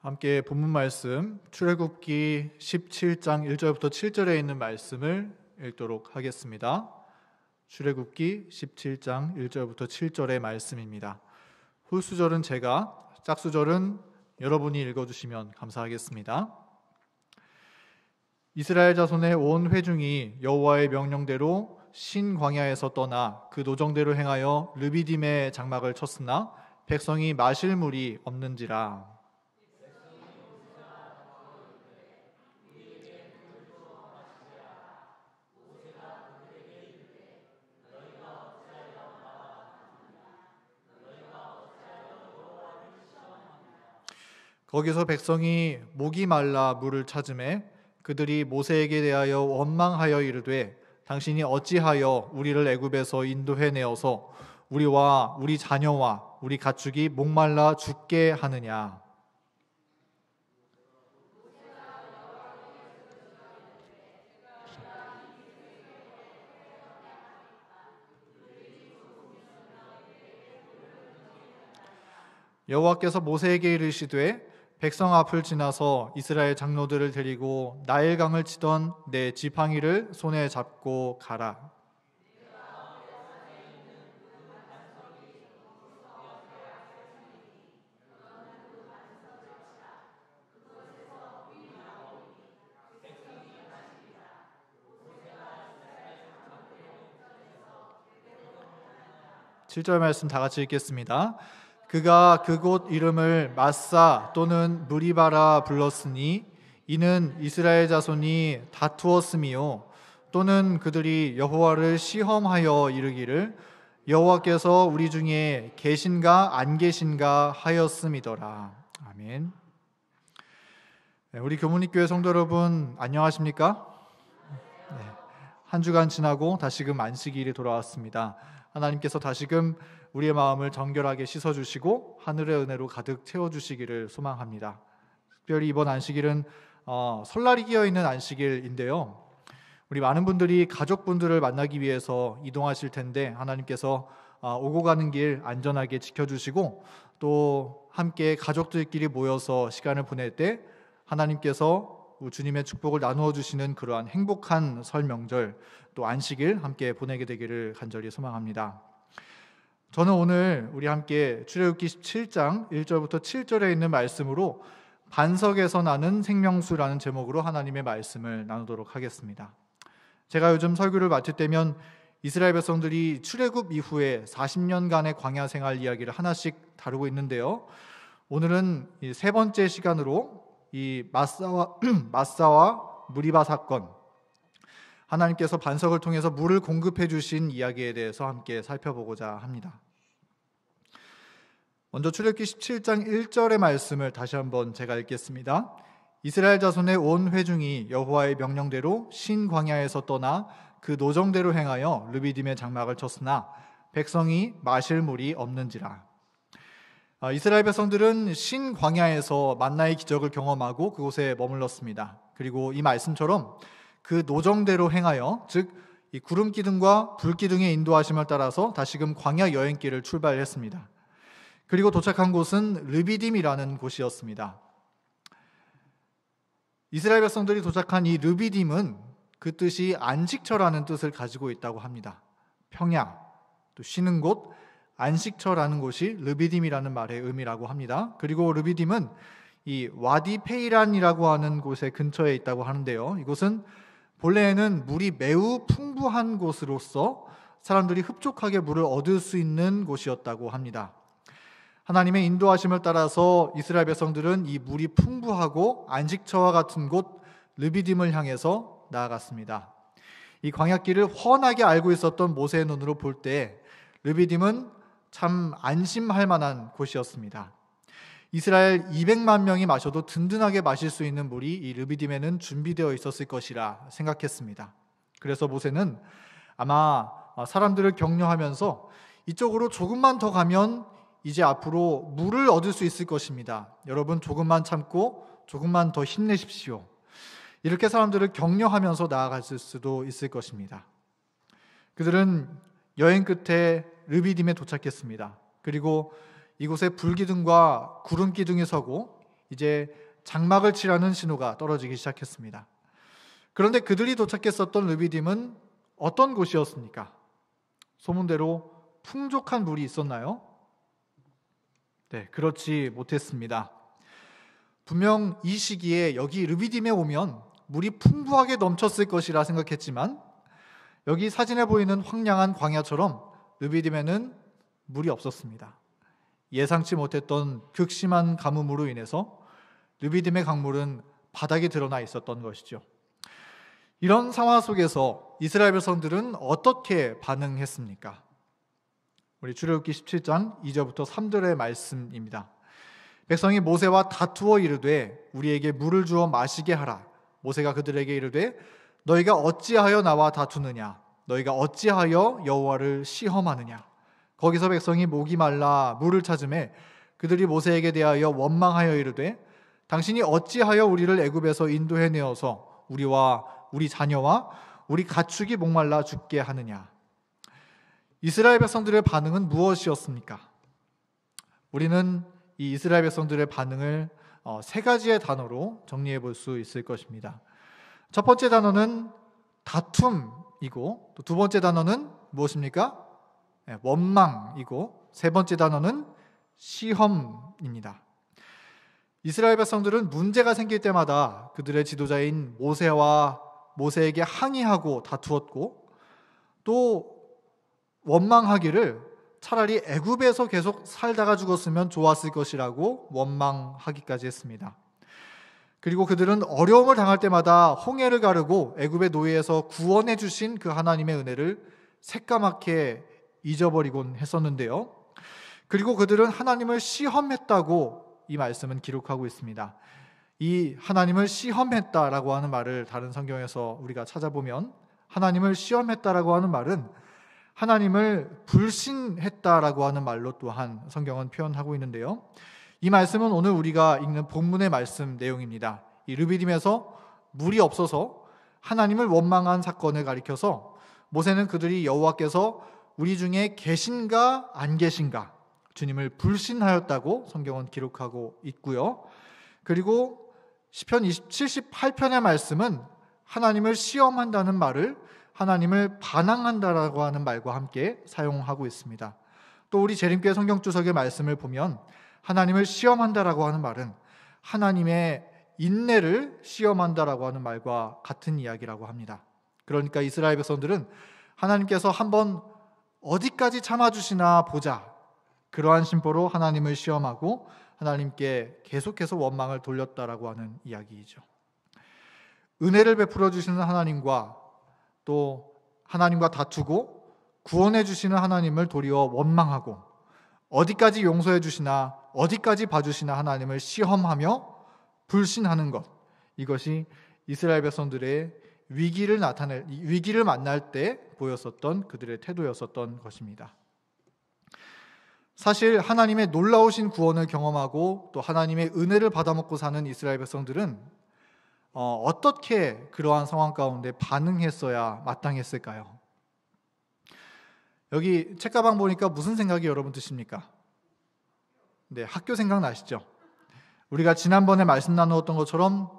함께 본문 말씀 출애굽기 17장 1절부터 7절에 있는 말씀을 읽도록 하겠습니다. 출애굽기 17장 1절부터 7절의 말씀입니다. 홀수절은 제가, 짝수절은 여러분이 읽어주시면 감사하겠습니다. 이스라엘 자손의 온 회중이 여호와의 명령대로 신 광야에서 떠나 그 노정대로 행하여 르비딤의 장막을 쳤으나 백성이 마실 물이 없는지라. 거기서 백성이 목이 말라 물을 찾으매 그들이 모세에게 대하여 원망하여 이르되 당신이 어찌하여 우리를 애굽에서 인도해 내어서 우리와 우리 자녀와 우리 가축이 목말라 죽게 하느냐. 여호와께서 모세에게 이르시되 백성 앞을 지나서 이스라엘 장로들을 데리고 나일강을 치던 내 지팡이를 손에 잡고 가라. (7절) 말씀 다 같이 읽겠습니다. 그가 그곳 이름을 마사 또는 무리바라 불렀으니 이는 이스라엘 자손이 다투었음이요 또는 그들이 여호와를 시험하여 이르기를 여호와께서 우리 중에 계신가 안 계신가 하였음이더라. 아멘. 우리 교문립교회 성도 여러분 안녕하십니까? 한 주간 지나고 다시금 안식일이 돌아왔습니다. 하나님께서 다시금 우리의 마음을 정결하게 씻어주시고 하늘의 은혜로 가득 채워주시기를 소망합니다. 특별히 이번 안식일은 설날이 끼어있는 안식일인데요. 우리 많은 분들이 가족분들을 만나기 위해서 이동하실 텐데 하나님께서 오고 가는 길 안전하게 지켜주시고 또 함께 가족들끼리 모여서 시간을 보낼 때 하나님께서 주님의 축복을 나누어 주시는 그러한 행복한 설 명절 또 안식일 함께 보내게 되기를 간절히 소망합니다. 저는 오늘 우리 함께 출애굽기 17장 1절부터 7절에 있는 말씀으로 반석에서 나는 생명수라는 제목으로 하나님의 말씀을 나누도록 하겠습니다. 제가 요즘 설교를 맡을 때면 이스라엘 백성들이 출애굽 이후에 40년간의 광야 생활 이야기를 하나씩 다루고 있는데요. 오늘은 이 세 번째 시간으로 이 마사와 무리바 사건, 하나님께서 반석을 통해서 물을 공급해 주신 이야기에 대해서 함께 살펴보고자 합니다. 먼저 출애굽기 17장 1절의 말씀을 다시 한번 제가 읽겠습니다. 이스라엘 자손의 온 회중이 여호와의 명령대로 신 광야에서 떠나 그 노정대로 행하여 르비딤의 장막을 쳤으나 백성이 마실 물이 없는지라. 이스라엘 백성들은 신 광야에서 만나의 기적을 경험하고 그곳에 머물렀습니다. 그리고 이 말씀처럼 그 노정대로 행하여 즉 이 구름 기둥과 불 기둥의 인도하심을 따라서 다시금 광야 여행길을 출발했습니다. 그리고 도착한 곳은 르비딤이라는 곳이었습니다. 이스라엘 백성들이 도착한 이 르비딤은 그 뜻이 안식처라는 뜻을 가지고 있다고 합니다. 평야, 또 쉬는 곳, 안식처라는 곳이 르비딤이라는 말의 의미라고 합니다. 그리고 르비딤은 이 와디 페이란이라고 하는 곳의 근처에 있다고 하는데요. 이곳은 본래에는 물이 매우 풍부한 곳으로서 사람들이 흡족하게 물을 얻을 수 있는 곳이었다고 합니다. 하나님의 인도하심을 따라서 이스라엘 백성들은 이 물이 풍부하고 안식처와 같은 곳 르비딤을 향해서 나아갔습니다. 이 광야길을 훤하게 알고 있었던 모세의 눈으로 볼 때 르비딤은 참 안심할 만한 곳이었습니다. 이스라엘 200만 명이 마셔도 든든하게 마실 수 있는 물이 이 르비딤에는 준비되어 있었을 것이라 생각했습니다. 그래서 모세는 아마 사람들을 격려하면서 이쪽으로 조금만 더 가면 이제 앞으로 물을 얻을 수 있을 것입니다. 여러분 조금만 참고 조금만 더 힘내십시오. 이렇게 사람들을 격려하면서 나아갔을 수도 있을 것입니다. 그들은 여행 끝에 르비딤에 도착했습니다. 그리고 이곳에 불기둥과 구름기둥이 서고 이제 장막을 칠하는 신호가 떨어지기 시작했습니다. 그런데 그들이 도착했었던 르비딤은 어떤 곳이었습니까? 소문대로 풍족한 물이 있었나요? 네, 그렇지 못했습니다. 분명 이 시기에 여기 르비딤에 오면 물이 풍부하게 넘쳤을 것이라 생각했지만 여기 사진에 보이는 황량한 광야처럼 르비딤에는 물이 없었습니다. 예상치 못했던 극심한 가뭄으로 인해서 르비딤의 강물은 바닥에 드러나 있었던 것이죠. 이런 상황 속에서 이스라엘 백성들은 어떻게 반응했습니까? 우리 출애굽기 17장 2절부터 3절의 말씀입니다. 백성이 모세와 다투어 이르되 우리에게 물을 주어 마시게 하라. 모세가 그들에게 이르되 너희가 어찌하여 나와 다투느냐? 너희가 어찌하여 여호와를 시험하느냐? 거기서 백성이 목이 말라 물을 찾으매 그들이 모세에게 대하여 원망하여 이르되 당신이 어찌하여 우리를 애굽에서 인도해 내어서 우리와 우리 자녀와 우리 가축이 목말라 죽게 하느냐? 이스라엘 백성들의 반응은 무엇이었습니까? 우리는 이 이스라엘 백성들의 반응을 세 가지의 단어로 정리해 볼 수 있을 것입니다. 첫 번째 단어는 다툼이고 또 두 번째 단어는 무엇입니까? 원망이고 세 번째 단어는 시험입니다. 이스라엘 백성들은 문제가 생길 때마다 그들의 지도자인 모세에게 항의하고 다투었고 또 원망하기를 차라리 애굽에서 계속 살다가 죽었으면 좋았을 것이라고 원망하기까지 했습니다. 그리고 그들은 어려움을 당할 때마다 홍해를 가르고 애굽의 노예에서 구원해 주신 그 하나님의 은혜를 새까맣게 잊어버리곤 했었는데요. 그리고 그들은 하나님을 시험했다고 이 말씀은 기록하고 있습니다. 이 하나님을 시험했다라고 하는 말을 다른 성경에서 우리가 찾아보면 하나님을 시험했다라고 하는 말은 하나님을 불신했다라고 하는 말로 또한 성경은 표현하고 있는데요. 이 말씀은 오늘 우리가 읽는 본문의 말씀 내용입니다. 이 르비딤에서 물이 없어서 하나님을 원망한 사건을 가리켜서 모세는 그들이 여호와께서 우리 중에 계신가 안 계신가 주님을 불신하였다고 성경은 기록하고 있고요. 그리고 시편 78편의 말씀은 하나님을 시험한다는 말을 하나님을 반항한다라고 하는 말과 함께 사용하고 있습니다. 또 우리 재림교회 성경주석의 말씀을 보면 하나님을 시험한다라고 하는 말은 하나님의 인내를 시험한다라고 하는 말과 같은 이야기라고 합니다. 그러니까 이스라엘 백성들은 하나님께서 한번 어디까지 참아주시나 보자, 그러한 심보로 하나님을 시험하고 하나님께 계속해서 원망을 돌렸다라고 하는 이야기이죠. 은혜를 베풀어 주시는 하나님과 또 하나님과 다투고 구원해 주시는 하나님을 도리어 원망하고 어디까지 용서해 주시나 어디까지 봐주시나 하나님을 시험하며 불신하는 것, 이것이 이스라엘 백성들의 위기를 만날 때 보였었던 그들의 태도였었던 것입니다. 사실 하나님의 놀라우신 구원을 경험하고 또 하나님의 은혜를 받아먹고 사는 이스라엘 백성들은 어떻게 그러한 상황 가운데 반응했어야 마땅했을까요? 여기 책가방 보니까 무슨 생각이 여러분 드십니까? 네, 학교 생각나시죠? 우리가 지난번에 말씀 나누었던 것처럼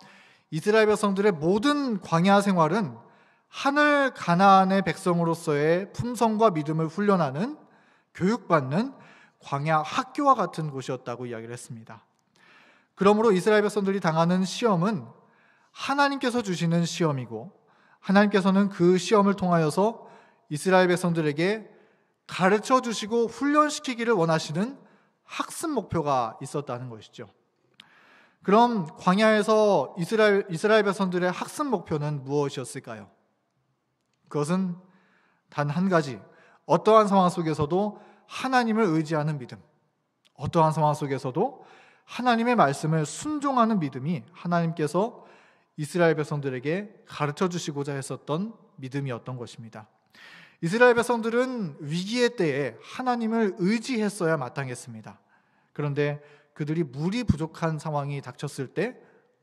이스라엘 백성들의 모든 광야 생활은 하늘 가나안의 백성으로서의 품성과 믿음을 훈련하는, 교육받는 광야 학교와 같은 곳이었다고 이야기를 했습니다. 그러므로 이스라엘 백성들이 당하는 시험은 하나님께서 주시는 시험이고 하나님께서는 그 시험을 통하여서 이스라엘 백성들에게 가르쳐 주시고 훈련시키기를 원하시는 학습 목표가 있었다는 것이죠. 그럼 광야에서 이스라엘 백성들의 학습 목표는 무엇이었을까요? 그것은 단 한 가지, 어떠한 상황 속에서도 하나님을 의지하는 믿음, 어떠한 상황 속에서도 하나님의 말씀을 순종하는 믿음이 하나님께서 이스라엘 백성들에게 가르쳐 주시고자 했었던 믿음이었던 것입니다. 이스라엘 백성들은 위기의 때에 하나님을 의지했어야 마땅했습니다. 그런데 그들이 물이 부족한 상황이 닥쳤을 때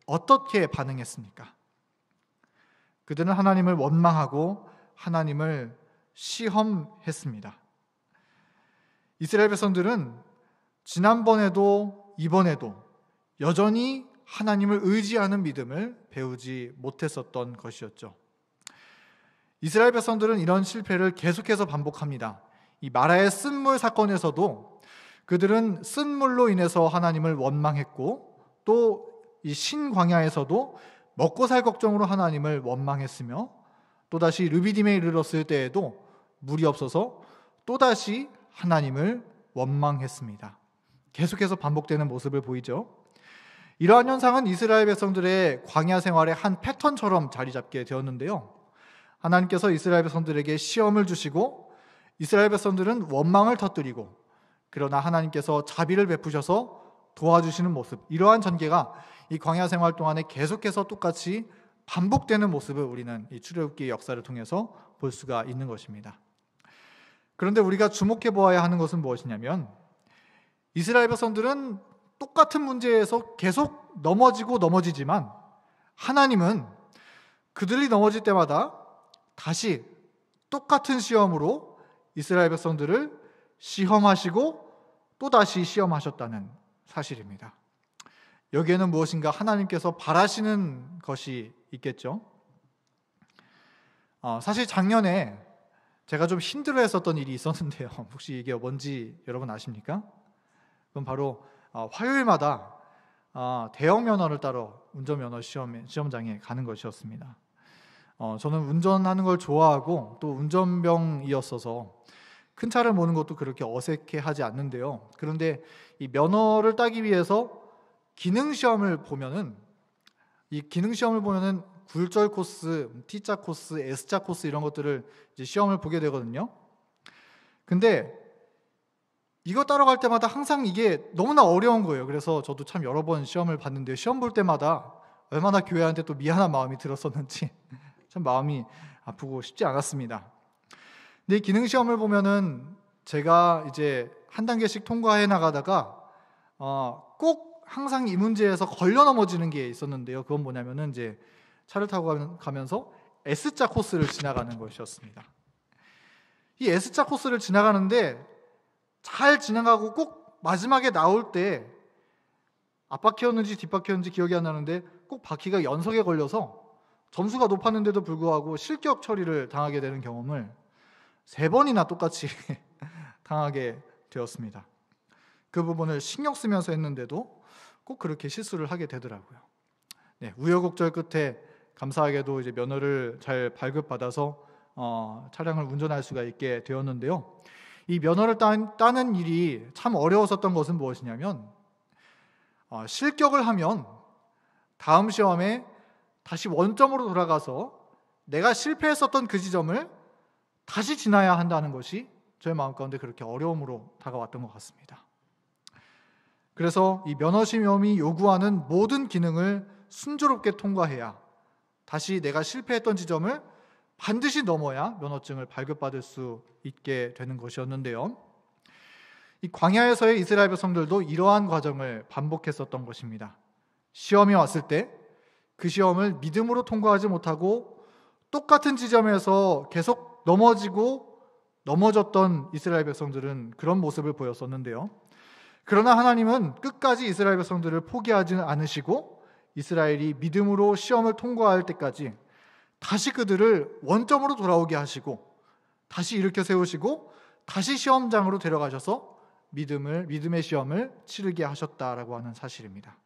어떻게 반응했습니까? 그들은 하나님을 원망하고 하나님을 시험했습니다. 이스라엘 백성들은 지난번에도 이번에도 여전히 하나님을 의지하는 믿음을 배우지 못했었던 것이었죠. 이스라엘 백성들은 이런 실패를 계속해서 반복합니다. 이 마라의 쓴물 사건에서도 그들은 쓴물로 인해서 하나님을 원망했고, 또 이 신광야에서도 먹고 살 걱정으로 하나님을 원망했으며, 또다시 르비딤에 이르렀을 때에도 물이 없어서 또다시 하나님을 원망했습니다. 계속해서 반복되는 모습을 보이죠. 이러한 현상은 이스라엘 백성들의 광야 생활의 한 패턴처럼 자리 잡게 되었는데요. 하나님께서 이스라엘 백성들에게 시험을 주시고 이스라엘 백성들은 원망을 터뜨리고, 그러나 하나님께서 자비를 베푸셔서 도와주시는 모습, 이러한 전개가 이 광야 생활 동안에 계속해서 똑같이 반복되는 모습을 우리는 이 출애굽기의 역사를 통해서 볼 수가 있는 것입니다. 그런데 우리가 주목해 보아야 하는 것은 무엇이냐면, 이스라엘 백성들은 똑같은 문제에서 계속 넘어지지만 하나님은 그들이 넘어질 때마다 다시 똑같은 시험으로 이스라엘 백성들을 시험하시고 또다시 시험하셨다는 사실입니다. 여기에는 무엇인가 하나님께서 바라시는 것이 있겠죠. 사실 작년에 제가 좀 힘들어했었던 일이 있었는데요. 혹시 이게 뭔지 여러분 아십니까? 그럼 바로 화요일마다 대형 면허를 따러 운전면허 시험장에 가는 것이었습니다. 저는 운전하는 걸 좋아하고 또 운전병이었어서 큰 차를 모는 것도 그렇게 어색해하지 않는데요. 그런데 이 면허를 따기 위해서 기능시험을 보면은, 이 기능시험을 보면은 굴절 코스, T자 코스, S자 코스 이런 것들을 이제 시험을 보게 되거든요. 근데 이거 따라갈 때마다 항상 이게 너무나 어려운 거예요. 그래서 저도 참 여러 번 시험을 봤는데, 시험 볼 때마다 얼마나 교회한테 또 미안한 마음이 들었었는지 참 마음이 아프고 쉽지 않았습니다. 근데 이 기능시험을 보면은 제가 이제 한 단계씩 통과해 나가다가 꼭 항상 이 문제에서 걸려 넘어지는 게 있었는데요. 그건 뭐냐면은 이제 차를 타고 가면서 S자 코스를 지나가는 것이었습니다. 이 S자 코스를 지나가는데 잘 지나가고 꼭 마지막에 나올 때 앞바퀴였는지 뒷바퀴였는지 기억이 안 나는데 꼭 바퀴가 연석에 걸려서 점수가 높았는데도 불구하고 실격 처리를 당하게 되는 경험을 3번이나 똑같이 당하게 되었습니다. 그 부분을 신경 쓰면서 했는데도 꼭 그렇게 실수를 하게 되더라고요. 네, 우여곡절 끝에 감사하게도 이제 면허를 잘 발급받아서 차량을 운전할 수가 있게 되었는데요. 이 면허를 따는 일이 참 어려웠었던 것은 무엇이냐면, 실격을 하면 다음 시험에 다시 원점으로 돌아가서 내가 실패했었던 그 지점을 다시 지나야 한다는 것이 저의 마음 가운데 그렇게 어려움으로 다가왔던 것 같습니다. 그래서 이 면허 시험이 요구하는 모든 기능을 순조롭게 통과해야 다시 내가 실패했던 지점을 반드시 넘어야 면허증을 발급받을 수 있게 되는 것이었는데요. 이 광야에서의 이스라엘 백성들도 이러한 과정을 반복했었던 것입니다. 시험이 왔을 때 그 시험을 믿음으로 통과하지 못하고 똑같은 지점에서 계속 넘어졌던 이스라엘 백성들은 그런 모습을 보였었는데요. 그러나 하나님은 끝까지 이스라엘 백성들을 포기하지는 않으시고 이스라엘이 믿음으로 시험을 통과할 때까지 다시 그들을 원점으로 돌아오게 하시고 다시 일으켜 세우시고 다시 시험장으로 데려가셔서 믿음의 시험을 치르게 하셨다라고 하는 사실입니다.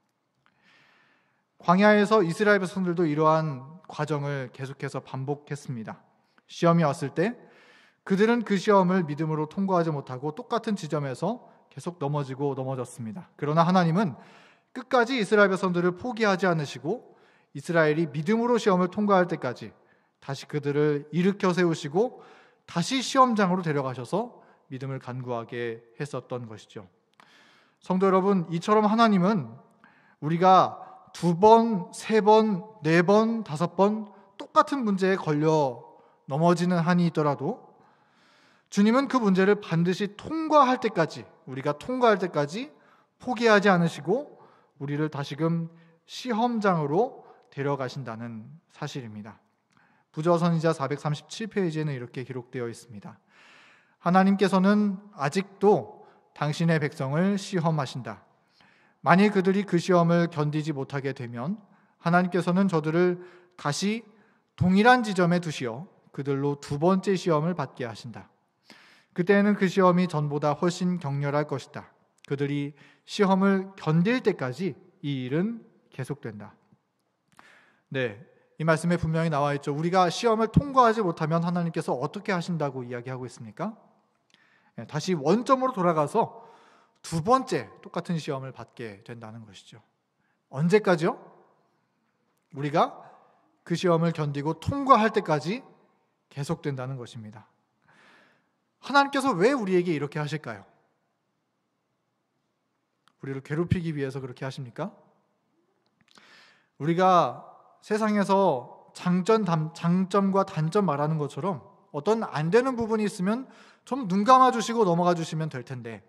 광야에서 이스라엘 백성들도 이러한 과정을 계속해서 반복했습니다. 시험이 왔을 때 그들은 그 시험을 믿음으로 통과하지 못하고 똑같은 지점에서 계속 넘어졌습니다. 그러나 하나님은 끝까지 이스라엘 백성들을 포기하지 않으시고 이스라엘이 믿음으로 시험을 통과할 때까지 다시 그들을 일으켜 세우시고 다시 시험장으로 데려가셔서 믿음을 간구하게 했었던 것이죠. 성도 여러분, 이처럼 하나님은 우리가 2번, 3번, 4번, 5번 똑같은 문제에 걸려 넘어지는 한이 있더라도 주님은 그 문제를 반드시 우리가 통과할 때까지 포기하지 않으시고 우리를 다시금 시험장으로 데려가신다는 사실입니다. 부저선지자 437페이지에는 이렇게 기록되어 있습니다. 하나님께서는 아직도 당신의 백성을 시험하신다. 만일 그들이 그 시험을 견디지 못하게 되면 하나님께서는 저들을 다시 동일한 지점에 두시어 그들로 두 번째 시험을 받게 하신다. 그때는 그 시험이 전보다 훨씬 격렬할 것이다. 그들이 시험을 견딜 때까지 이 일은 계속된다. 네, 이 말씀에 분명히 나와 있죠. 우리가 시험을 통과하지 못하면 하나님께서 어떻게 하신다고 이야기하고 있습니까? 다시 원점으로 돌아가서 두 번째 똑같은 시험을 받게 된다는 것이죠. 언제까지요? 우리가 그 시험을 견디고 통과할 때까지 계속된다는 것입니다. 하나님께서 왜 우리에게 이렇게 하실까요? 우리를 괴롭히기 위해서 그렇게 하십니까? 우리가 세상에서 장점과 단점 말하는 것처럼 어떤 안 되는 부분이 있으면 좀 눈 감아주시고 넘어가 주시면 될 텐데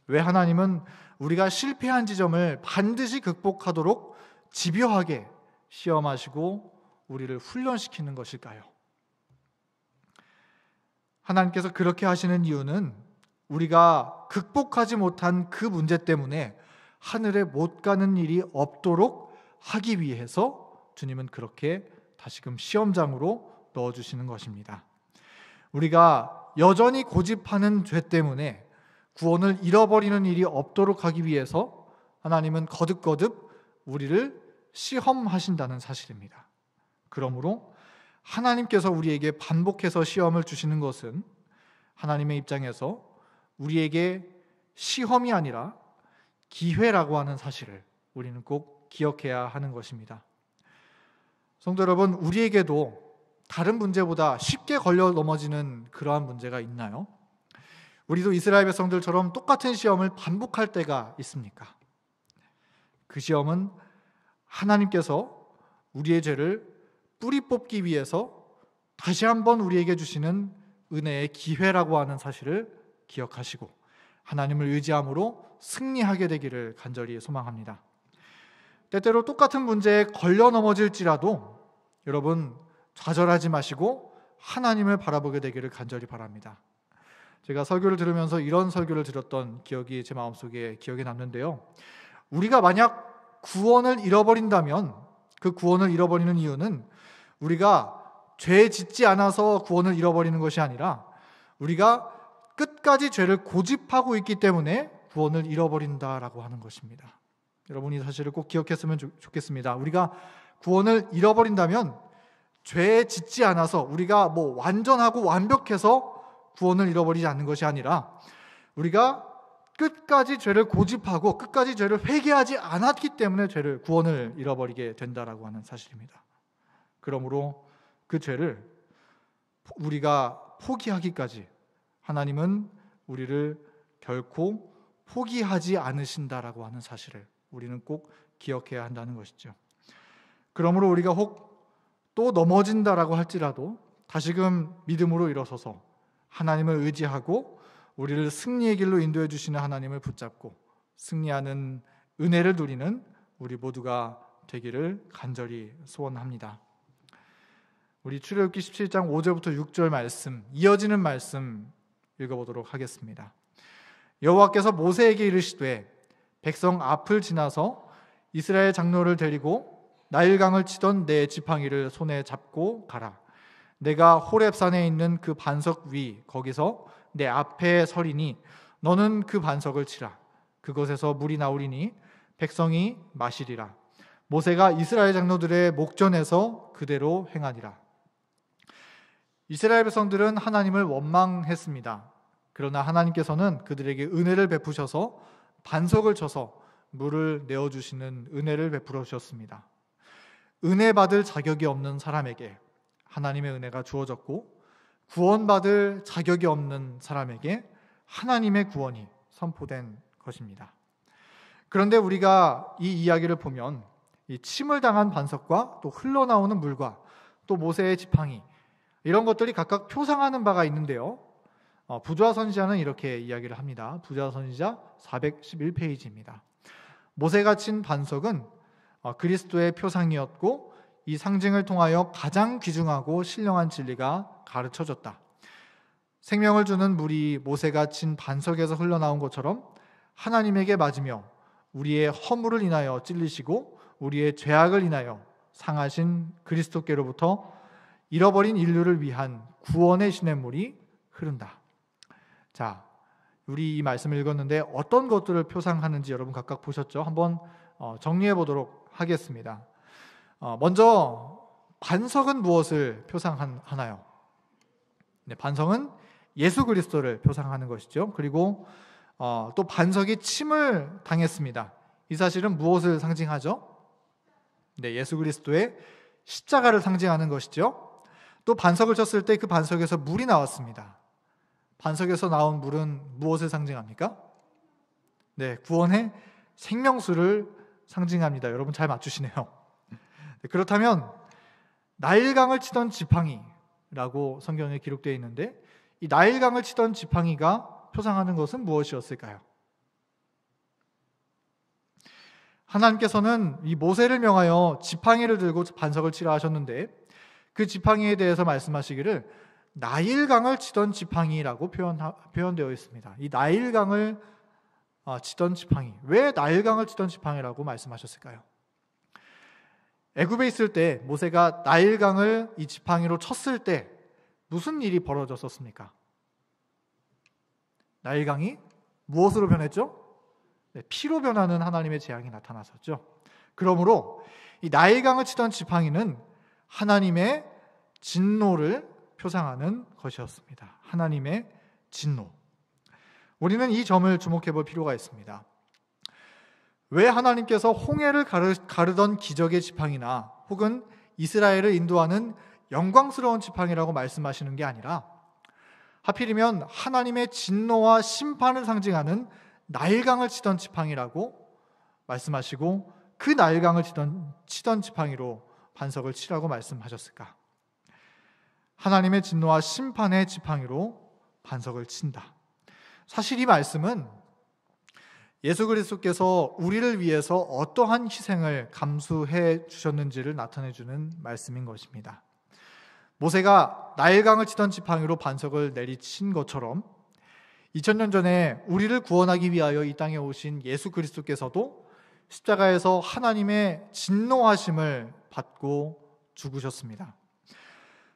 왜 하나님은 우리가 실패한 지점을 반드시 극복하도록 집요하게 시험하시고 우리를 훈련시키는 것일까요? 하나님께서 그렇게 하시는 이유는 우리가 극복하지 못한 그 문제 때문에 하늘에 못 가는 일이 없도록 하기 위해서 주님은 그렇게 다시금 시험장으로 넣어주시는 것입니다. 우리가 여전히 고집하는 죄 때문에 구원을 잃어버리는 일이 없도록 하기 위해서 하나님은 거듭거듭 우리를 시험하신다는 사실입니다. 그러므로 하나님께서 우리에게 반복해서 시험을 주시는 것은 하나님의 입장에서 우리에게 시험이 아니라 기회라고 하는 사실을 우리는 꼭 기억해야 하는 것입니다. 성도 여러분, 우리에게도 다른 문제보다 쉽게 걸려 넘어지는 그러한 문제가 있나요? 우리도 이스라엘 백성들처럼 똑같은 시험을 반복할 때가 있습니까? 그 시험은 하나님께서 우리의 죄를 뿌리 뽑기 위해서 다시 한번 우리에게 주시는 은혜의 기회라고 하는 사실을 기억하시고 하나님을 의지함으로 승리하게 되기를 간절히 소망합니다. 때때로 똑같은 문제에 걸려 넘어질지라도 여러분 좌절하지 마시고 하나님을 바라보게 되기를 간절히 바랍니다. 제가 설교를 들으면서 이런 설교를 들었던 기억이 제 마음속에 기억에 남는데요. 우리가 만약 구원을 잃어버린다면 그 구원을 잃어버리는 이유는 우리가 죄 짓지 않아서 구원을 잃어버리는 것이 아니라 우리가 끝까지 죄를 고집하고 있기 때문에 구원을 잃어버린다라고 하는 것입니다. 여러분이 사실을 꼭 기억했으면 좋겠습니다. 우리가 구원을 잃어버린다면 죄 짓지 않아서 우리가 완전하고 완벽해서 구원을 잃어버리지 않는 것이 아니라 우리가 끝까지 죄를 고집하고 끝까지 죄를 회개하지 않았기 때문에 구원을 잃어버리게 된다라고 하는 사실입니다. 그러므로 그 죄를 우리가 포기하기까지 하나님은 우리를 결코 포기하지 않으신다라고 하는 사실을 우리는 꼭 기억해야 한다는 것이죠. 그러므로 우리가 혹 또 넘어진다라고 할지라도 다시금 믿음으로 일어서서 하나님을 의지하고 우리를 승리의 길로 인도해 주시는 하나님을 붙잡고 승리하는 은혜를 누리는 우리 모두가 되기를 간절히 소원합니다. 우리 출애굽기 17장 5절부터 6절 말씀, 이어지는 말씀 읽어보도록 하겠습니다. 여호와께서 모세에게 이르시되 백성 앞을 지나서 이스라엘 장로를 데리고 나일강을 치던 내 지팡이를 손에 잡고 가라. 내가 호렙산에 있는 그 반석 위 거기서 내 앞에 서리니 너는 그 반석을 치라. 그곳에서 물이 나오리니 백성이 마시리라. 모세가 이스라엘 장로들의 목전에서 그대로 행하니라. 이스라엘 백성들은 하나님을 원망했습니다. 그러나 하나님께서는 그들에게 은혜를 베푸셔서 반석을 쳐서 물을 내어주시는 은혜를 베풀어 주셨습니다. 은혜 받을 자격이 없는 사람에게 하나님의 은혜가 주어졌고 구원받을 자격이 없는 사람에게 하나님의 구원이 선포된 것입니다. 그런데 우리가 이 이야기를 보면 이 침을 당한 반석과 또 흘러나오는 물과 또 모세의 지팡이 이런 것들이 각각 표상하는 바가 있는데요. 부좌 선지자는 이렇게 이야기를 합니다. 부좌 선지자 411페이지입니다. 모세가 친 반석은 그리스도의 표상이었고 이 상징을 통하여 가장 귀중하고 신령한 진리가 가르쳐졌다. 생명을 주는 물이 모세가 친 반석에서 흘러나온 것처럼 하나님에게 맞으며 우리의 허물을 인하여 찔리시고 우리의 죄악을 인하여 상하신 그리스도께로부터 잃어버린 인류를 위한 구원의 시냇물이 흐른다. 자, 우리 이 말씀을 읽었는데 어떤 것들을 표상하는지 여러분 각각 보셨죠? 한번 정리해 보도록 하겠습니다. 먼저 반석은 무엇을 표상하나요? 네, 반석은 예수 그리스도를 표상하는 것이죠. 그리고 또 반석이 침을 당했습니다. 이 사실은 무엇을 상징하죠? 네, 예수 그리스도의 십자가를 상징하는 것이죠. 또 반석을 쳤을 때 그 반석에서 물이 나왔습니다. 반석에서 나온 물은 무엇을 상징합니까? 네, 구원의 생명수를 상징합니다. 여러분 잘 맞추시네요. 네, 그렇다면 나일강을 치던 지팡이라고 성경에 기록되어 있는데 이 나일강을 치던 지팡이가 표상하는 것은 무엇이었을까요? 하나님께서는 이 모세를 명하여 지팡이를 들고 반석을 치라 하셨는데 그 지팡이에 대해서 말씀하시기를 나일강을 치던 지팡이라고 표현되어 있습니다. 이 나일강을 치던 지팡이, 왜 나일강을 치던 지팡이라고 말씀하셨을까요? 애굽에 있을 때 모세가 나일강을 이 지팡이로 쳤을 때 무슨 일이 벌어졌었습니까? 나일강이 무엇으로 변했죠? 네, 피로 변하는 하나님의 재앙이 나타났었죠. 그러므로 이 나일강을 치던 지팡이는 하나님의 진노를 표상하는 것이었습니다. 하나님의 진노. 우리는 이 점을 주목해 볼 필요가 있습니다. 왜 하나님께서 홍해를 가르던 기적의 지팡이나 혹은 이스라엘을 인도하는 영광스러운 지팡이라고 말씀하시는 게 아니라 하필이면 하나님의 진노와 심판을 상징하는 나일강을 치던 지팡이라고 말씀하시고 그 나일강을 치던 지팡이로 반석을 치라고 말씀하셨을까? 하나님의 진노와 심판의 지팡이로 반석을 친다. 사실 이 말씀은 예수 그리스도께서 우리를 위해서 어떠한 희생을 감수해 주셨는지를 나타내 주는 말씀인 것입니다. 모세가 나일강을 치던 지팡이로 반석을 내리친 것처럼 2000년 전에 우리를 구원하기 위하여 이 땅에 오신 예수 그리스도께서도 십자가에서 하나님의 진노하심을 받고 죽으셨습니다.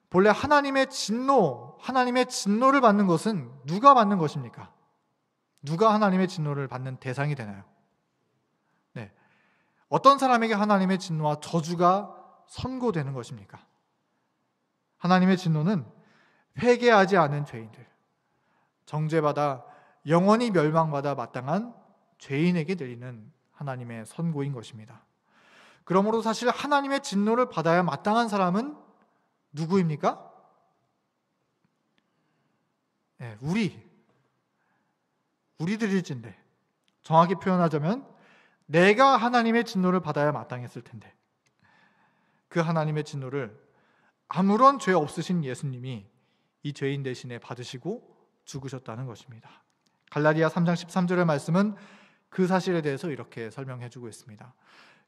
본래 하나님의 진노를 받는 것은 누가 받는 것입니까? 누가 하나님의 진노를 받는 대상이 되나요? 네. 어떤 사람에게 하나님의 진노와 저주가 선고되는 것입니까? 하나님의 진노는 회개하지 않은 죄인들, 정죄받아 영원히 멸망받아 마땅한 죄인에게 내리는 하나님의 선고인 것입니다. 그러므로 사실 하나님의 진노를 받아야 마땅한 사람은 누구입니까? 네, 우리들일진데 정확히 표현하자면 내가 하나님의 진노를 받아야 마땅했을 텐데 그 하나님의 진노를 아무런 죄 없으신 예수님이 이 죄인 대신에 받으시고 죽으셨다는 것입니다. 갈라디아 3장 13절의 말씀은 그 사실에 대해서 이렇게 설명해 주고 있습니다.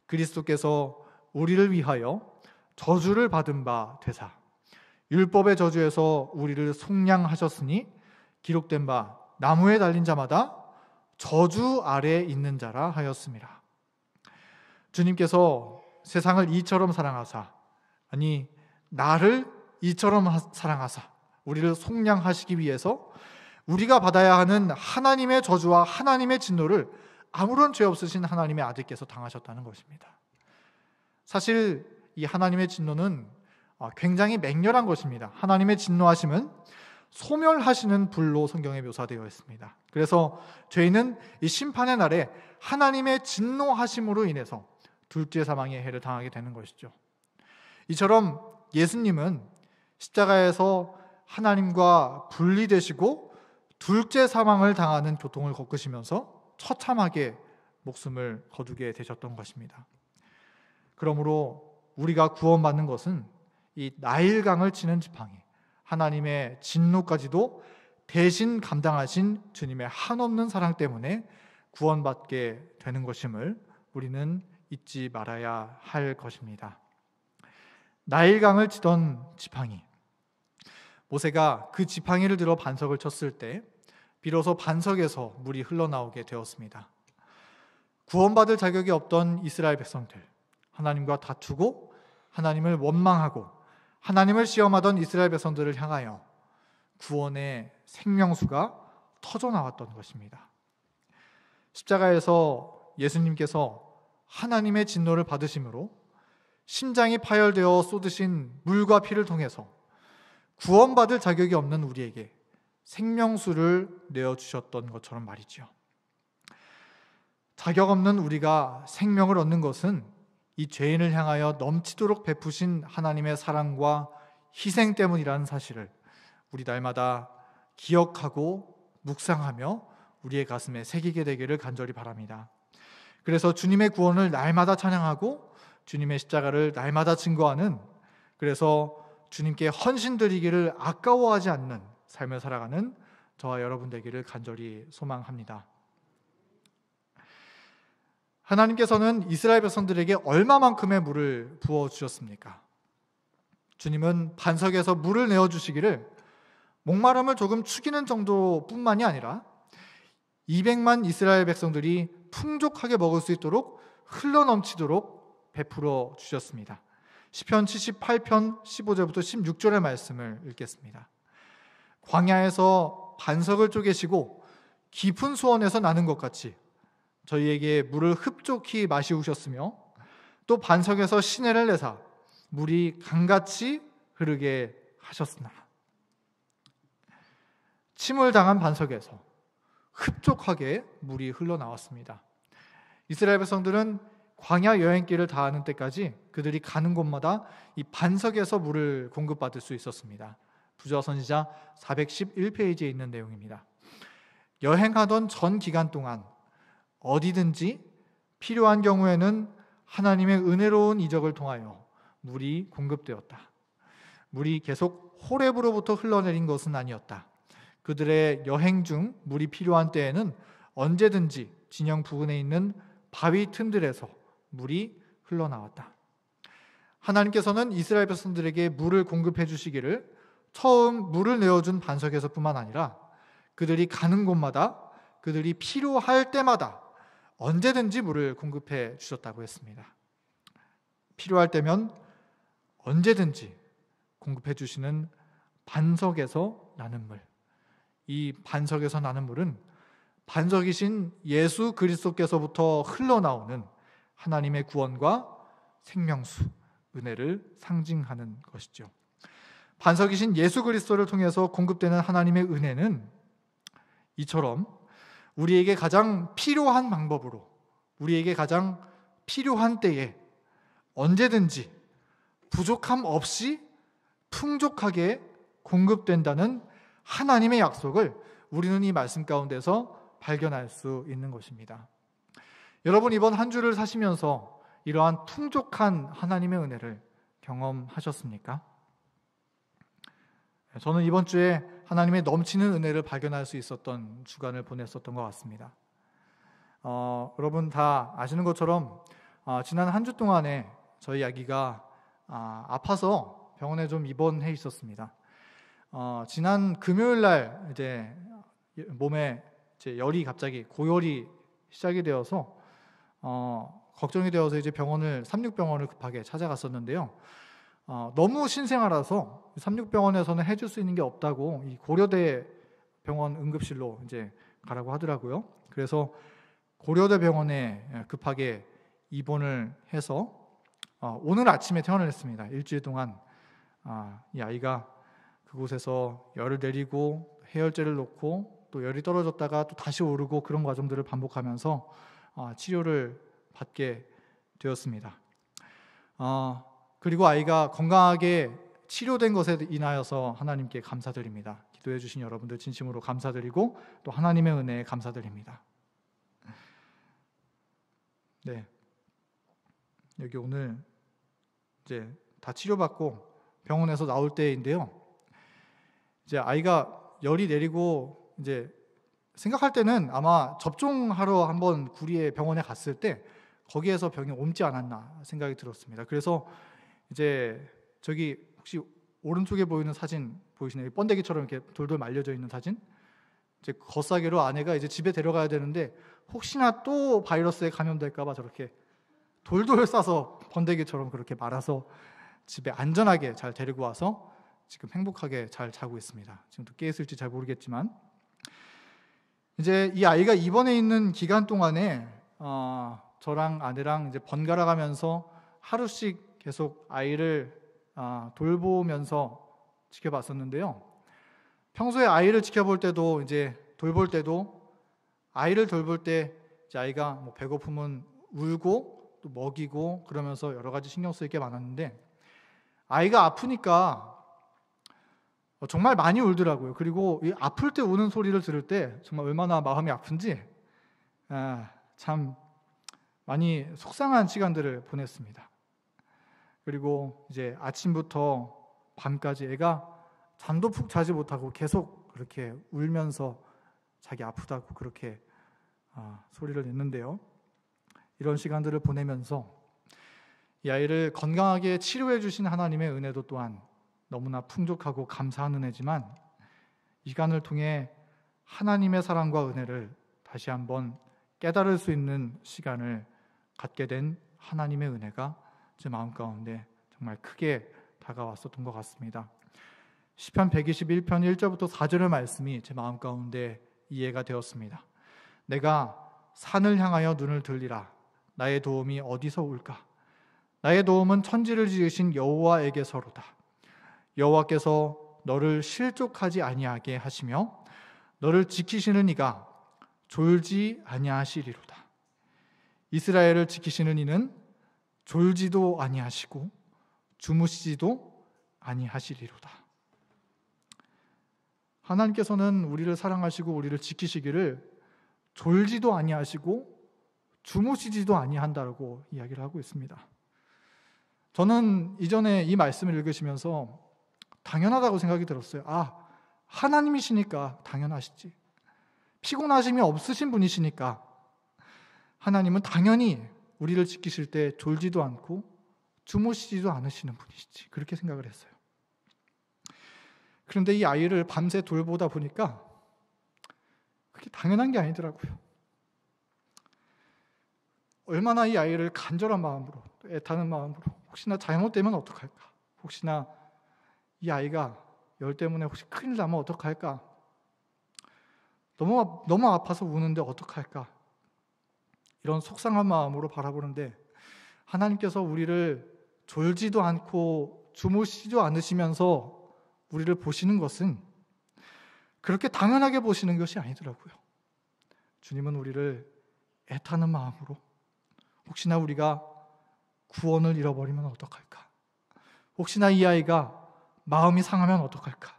그리스도께서 우리를 위하여 저주를 받은 바 되사 율법의 저주에서 우리를 속량하셨으니 기록된 바 나무에 달린 자마다 저주 아래에 있는 자라 하였습니다. 주님께서 세상을 이처럼 사랑하사, 아니 나를 이처럼 사랑하사 우리를 속량하시기 위해서 우리가 받아야 하는 하나님의 저주와 하나님의 진노를 아무런 죄 없으신 하나님의 아들께서 당하셨다는 것입니다. 사실 이 하나님의 진노는 굉장히 맹렬한 것입니다. 하나님의 진노하심은 소멸하시는 불로 성경에 묘사되어 있습니다. 그래서 죄인은 이 심판의 날에 하나님의 진노하심으로 인해서 둘째 사망의 해를 당하게 되는 것이죠. 이처럼 예수님은 십자가에서 하나님과 분리되시고 둘째 사망을 당하는 고통을 겪으시면서 처참하게 목숨을 거두게 되셨던 것입니다. 그러므로 우리가 구원받는 것은 이 나일강을 치는 지팡이, 하나님의 진노까지도 대신 감당하신 주님의 한없는 사랑 때문에 구원받게 되는 것임을 우리는 잊지 말아야 할 것입니다. 나일강을 치던 지팡이, 모세가 그 지팡이를 들어 반석을 쳤을 때 비로소 반석에서 물이 흘러나오게 되었습니다. 구원받을 자격이 없던 이스라엘 백성들, 하나님과 다투고 하나님을 원망하고 하나님을 시험하던 이스라엘 백성들을 향하여 구원의 생명수가 터져 나왔던 것입니다. 십자가에서 예수님께서 하나님의 진노를 받으심으로 심장이 파열되어 쏟으신 물과 피를 통해서 구원받을 자격이 없는 우리에게 생명수를 내어주셨던 것처럼 말이죠. 자격 없는 우리가 생명을 얻는 것은 이 죄인을 향하여 넘치도록 베푸신 하나님의 사랑과 희생 때문이라는 사실을 우리 날마다 기억하고 묵상하며 우리의 가슴에 새기게 되기를 간절히 바랍니다. 그래서 주님의 구원을 날마다 찬양하고 주님의 십자가를 날마다 증거하는, 그래서 주님께 헌신 드리기를 아까워하지 않는 삶을 살아가는 저와 여러분 되기를 간절히 소망합니다. 하나님께서는 이스라엘 백성들에게 얼마만큼의 물을 부어주셨습니까? 주님은 반석에서 물을 내어주시기를 목마름을 조금 축이는 정도뿐만이 아니라 200만 이스라엘 백성들이 풍족하게 먹을 수 있도록 흘러넘치도록 베풀어 주셨습니다. 시편 78편 15절부터 16절의 말씀을 읽겠습니다. 광야에서 반석을 쪼개시고 깊은 수원에서 나는 것 같이 저희에게 물을 흡족히 마시우셨으며 또 반석에서 시내를 내사 물이 강같이 흐르게 하셨으나, 침을 당한 반석에서 흡족하게 물이 흘러나왔습니다. 이스라엘 백성들은 광야 여행길을 다하는 때까지 그들이 가는 곳마다 이 반석에서 물을 공급받을 수 있었습니다. 부조화 선지자 411페이지에 있는 내용입니다. 여행하던 전 기간 동안 어디든지 필요한 경우에는 하나님의 은혜로운 이적을 통하여 물이 공급되었다. 물이 계속 호렙으로부터 흘러내린 것은 아니었다. 그들의 여행 중 물이 필요한 때에는 언제든지 진영 부근에 있는 바위 틈들에서 물이 흘러나왔다. 하나님께서는 이스라엘 백성들에게 물을 공급해 주시기를 처음 물을 내어준 반석에서뿐만 아니라 그들이 가는 곳마다 그들이 필요할 때마다 언제든지 물을 공급해 주셨다고 했습니다. 필요할 때면 언제든지 공급해 주시는 반석에서 나는 물, 이 반석에서 나는 물은 반석이신 예수 그리스도께서부터 흘러나오는 하나님의 구원과 생명수, 은혜를 상징하는 것이죠. 반석이신 예수 그리스도를 통해서 공급되는 하나님의 은혜는 이처럼 우리에게 가장 필요한 방법으로, 우리에게 가장 필요한 때에 언제든지 부족함 없이 풍족하게 공급된다는 하나님의 약속을 우리는 이 말씀 가운데서 발견할 수 있는 것입니다. 여러분, 이번 한 주를 사시면서 이러한 풍족한 하나님의 은혜를 경험하셨습니까? 저는 이번 주에 하나님의 넘치는 은혜를 발견할 수 있었던 주간을 보냈었던 것 같습니다. 여러분 다 아시는 것처럼 지난 한 주 동안에 저희 아기가 아파서 병원에 좀 입원해 있었습니다. 지난 금요일 날 이제 몸에 이제 열이 갑자기 고열이 시작이 되어서 걱정이 되어서 이제 삼육병원을 급하게 찾아갔었는데요. 너무 신생아라서 삼육병원에서는 해줄 수 있는 게 없다고 이 고려대 병원 응급실로 이제 가라고 하더라고요. 그래서 고려대 병원에 급하게 입원을 해서 오늘 아침에 퇴원을 했습니다. 일주일 동안 이 아이가 그곳에서 열을 내리고 해열제를 놓고 또 열이 떨어졌다가 또 다시 오르고 그런 과정들을 반복하면서 치료를 받게 되었습니다. 그리고 아이가 건강하게 치료된 것에 인하여서 하나님께 감사드립니다. 기도해 주신 여러분들 진심으로 감사드리고 또 하나님의 은혜에 감사드립니다. 네, 여기 오늘 이제 다 치료받고 병원에서 나올 때인데요. 이제 아이가 열이 내리고 이제 생각할 때는 아마 접종하러 한번 구리에 병원에 갔을 때 거기에서 병이 옮지 않았나 생각이 들었습니다. 그래서 이제 저기 혹시 오른쪽에 보이는 사진 보이시나요? 번데기처럼 이렇게 돌돌 말려져 있는 사진? 이제 겉사기로 아내가 이제 집에 데려가야 되는데 혹시나 또 바이러스에 감염될까 봐 저렇게 돌돌 싸서 번데기처럼 그렇게 말아서 집에 안전하게 잘 데리고 와서 지금 행복하게 잘 자고 있습니다. 지금도 깨 있을지 잘 모르겠지만, 이제 이 아이가 입원해 있는 기간 동안에 저랑 아내랑 이제 번갈아 가면서 하루씩 계속 아이를 돌보면서 지켜봤었는데요. 평소에 아이를 지켜볼 때도 이제 돌볼 때도 아이를 돌볼 때 이제 아이가 뭐 배고프면 울고 또 먹이고 그러면서 여러 가지 신경 쓸 게 많았는데, 아이가 아프니까 정말 많이 울더라고요. 그리고 이 아플 때 우는 소리를 들을 때 정말 얼마나 마음이 아픈지 참 많이 속상한 시간들을 보냈습니다. 그리고 이제 아침부터 밤까지 애가 잠도 푹 자지 못하고 계속 그렇게 울면서 자기 아프다고 그렇게 소리를 냈는데요. 이런 시간들을 보내면서 이 아이를 건강하게 치료해 주신 하나님의 은혜도 또한 너무나 풍족하고 감사한 은혜지만, 이 시간을 통해 하나님의 사랑과 은혜를 다시 한번 깨달을 수 있는 시간을 갖게 된 하나님의 은혜가 제 마음 가운데 정말 크게 다가왔었던 것 같습니다. 시편 121편 1절부터 4절의 말씀이 제 마음 가운데 이해가 되었습니다. 내가 산을 향하여 눈을 들리라. 나의 도움이 어디서 올까? 나의 도움은 천지를 지으신 여호와에게서로다. 여호와께서 너를 실족하지 아니하게 하시며 너를 지키시는 이가 졸지 아니하시리로다. 이스라엘을 지키시는 이는 졸지도 아니하시고 주무시지도 아니하시리로다. 하나님께서는 우리를 사랑하시고 우리를 지키시기를 졸지도 아니하시고 주무시지도 아니한다고 이야기를 하고 있습니다. 저는 이전에 이 말씀을 읽으시면서 당연하다고 생각이 들었어요. 하나님이시니까 당연하시지. 피곤하심이 없으신 분이시니까 하나님은 당연히 우리를 지키실 때 졸지도 않고 주무시지도 않으시는 분이시지. 그렇게 생각을 했어요. 그런데 이 아이를 밤새 돌보다 보니까 그게 당연한 게 아니더라고요. 얼마나 이 아이를 간절한 마음으로, 애타는 마음으로, 혹시나 잘못되면 어떡할까? 혹시나 이 아이가 열 때문에 혹시 큰일 나면 어떡할까? 너무 아파서 우는데 어떡할까? 이런 속상한 마음으로 바라보는데, 하나님께서 우리를 졸지도 않고 주무시지도 않으시면서 우리를 보시는 것은 그렇게 당연하게 보시는 것이 아니더라고요. 주님은 우리를 애타는 마음으로, 혹시나 우리가 구원을 잃어버리면 어떡할까? 혹시나 이 아이가 마음이 상하면 어떡할까?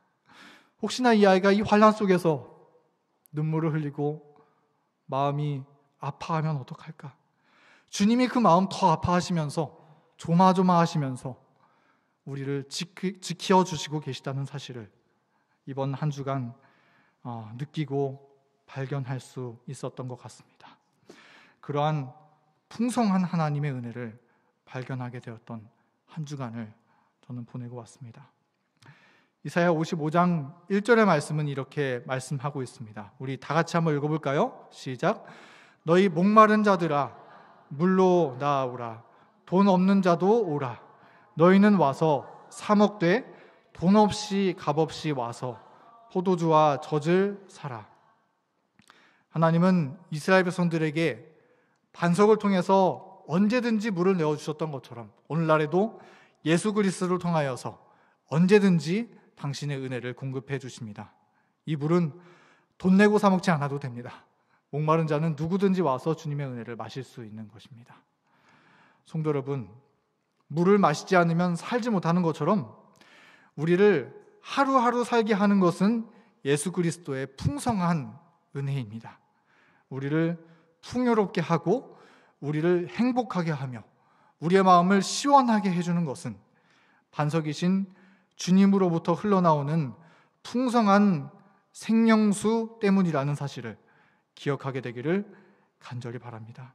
혹시나 이 아이가 이 환난 속에서 눈물을 흘리고 마음이 아파하면 어떡할까? 주님이 그 마음 더 아파하시면서 조마조마하시면서 우리를 지켜주시고 계시다는 사실을 이번 한 주간 느끼고 발견할 수 있었던 것 같습니다. 그러한 풍성한 하나님의 은혜를 발견하게 되었던 한 주간을 저는 보내고 왔습니다. 이사야 55장 1절의 말씀은 이렇게 말씀하고 있습니다. 우리 다 같이 한번 읽어볼까요? 시작. 너희 목마른 자들아 물로 나아오라. 돈 없는 자도 오라. 너희는 와서 사 먹되 돈 없이 값 없이 와서 포도주와 젖을 사라. 하나님은 이스라엘 백성들에게 반석을 통해서 언제든지 물을 내어주셨던 것처럼 오늘날에도 예수 그리스도를 통하여서 언제든지 당신의 은혜를 공급해 주십니다. 이 물은 돈 내고 사 먹지 않아도 됩니다. 목마른 자는 누구든지 와서 주님의 은혜를 마실 수 있는 것입니다. 성도 여러분, 물을 마시지 않으면 살지 못하는 것처럼 우리를 하루하루 살게 하는 것은 예수 그리스도의 풍성한 은혜입니다. 우리를 풍요롭게 하고 우리를 행복하게 하며 우리의 마음을 시원하게 해주는 것은 반석이신 주님으로부터 흘러나오는 풍성한 생명수 때문이라는 사실을 기억하게 되기를 간절히 바랍니다.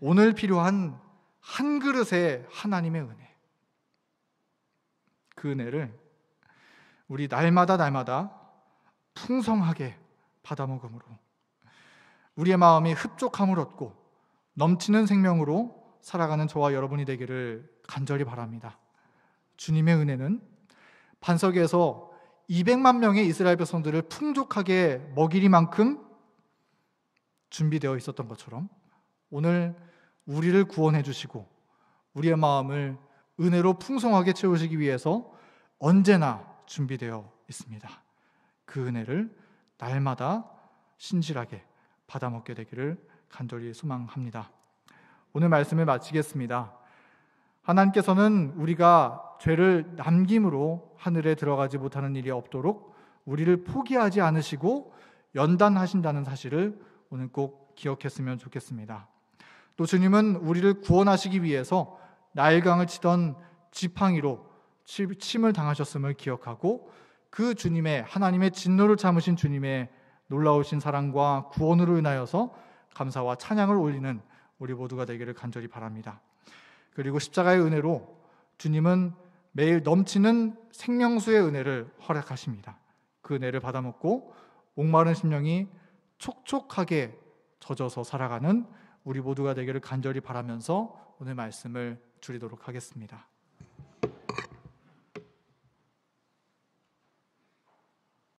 오늘 필요한 한 그릇의 하나님의 은혜, 그 은혜를 우리 날마다 풍성하게 받아먹음으로 우리의 마음이 흡족함을 얻고 넘치는 생명으로 살아가는 저와 여러분이 되기를 간절히 바랍니다. 주님의 은혜는 반석에서 200만 명의 이스라엘 백성들을 풍족하게 먹이리만큼 준비되어 있었던 것처럼 오늘 우리를 구원해 주시고 우리의 마음을 은혜로 풍성하게 채우시기 위해서 언제나 준비되어 있습니다. 그 은혜를 날마다 신실하게 받아먹게 되기를 간절히 소망합니다. 오늘 말씀을 마치겠습니다. 하나님께서는 우리가 죄를 남김으로 하늘에 들어가지 못하는 일이 없도록 우리를 포기하지 않으시고 연단하신다는 사실을 오늘 꼭 기억했으면 좋겠습니다. 또 주님은 우리를 구원하시기 위해서 나일강을 치던 지팡이로 침을 당하셨음을 기억하고 그 주님의 하나님의 진노를 참으신 주님의 놀라우신 사랑과 구원으로 인하여서 감사와 찬양을 올리는 우리 모두가 되기를 간절히 바랍니다. 그리고 십자가의 은혜로 주님은 매일 넘치는 생명수의 은혜를 허락하십니다. 그 은혜를 받아먹고 목마른 심령이 촉촉하게 젖어서 살아가는 우리 모두가 되기를 간절히 바라면서 오늘 말씀을 줄이도록 하겠습니다.